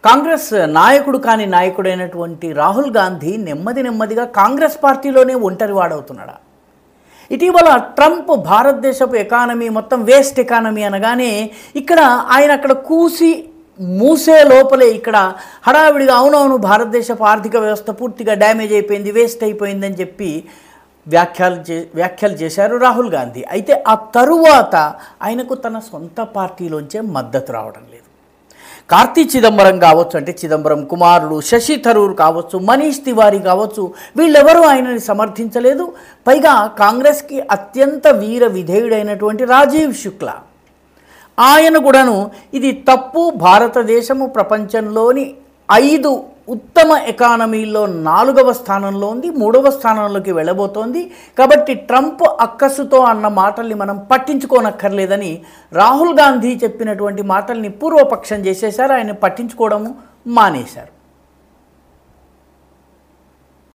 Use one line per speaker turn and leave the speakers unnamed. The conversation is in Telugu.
కాంగ్రెస్ నాయకుడు కాని నాయకుడైనటువంటి రాహుల్ గాంధీ నెమ్మదిగా కాంగ్రెస్ పార్టీలోనే ఒంటరివాడవుతున్నాడా? ఇటీవల ట్రంప్ భారతదేశపు ఎకానమీ మొత్తం వేస్ట్ ఎకానమీ అనగానే ఇక్కడ ఆయన అక్కడ కూసి మూసే లోపలే ఇక్కడ హడావిడిగా అవునవును భారతదేశపు ఆర్థిక వ్యవస్థ పూర్తిగా డ్యామేజ్ అయిపోయింది, వేస్ట్ అయిపోయిందని చెప్పి వ్యాఖ్యలు చేశారు రాహుల్ గాంధీ. అయితే ఆ తరువాత ఆయనకు తన సొంత పార్టీలోంచే మద్దతు రావడం లేదు. కార్తీ చిదంబరం కావచ్చు, అంటే చిదంబరం కుమారుడు శశి థరూర్ కావచ్చు, మనీష్ తివారీ కావచ్చు, వీళ్ళెవరూ ఆయనని సమర్థించలేదు. పైగా కాంగ్రెస్కి అత్యంత వీర విధేయుడైనటువంటి రాజీవ్ శుక్లా ఆయన కూడాను ఇది తప్పు, భారతదేశము ప్రపంచంలోని 5 ఉత్తమ ఎకానమీల్లో 4వ స్థానంలో ఉంది, 3వ స్థానంలోకి వెళ్ళబోతోంది. కాబట్టి ట్రంప్ అక్కసుతో అన్న మాటల్ని మనం పట్టించుకోనక్కర్లేదని రాహుల్ గాంధీ చెప్పినటువంటి మాటల్ని పూర్వపక్షం చేసేశారు. ఆయన పట్టించుకోవడము మానేశారు.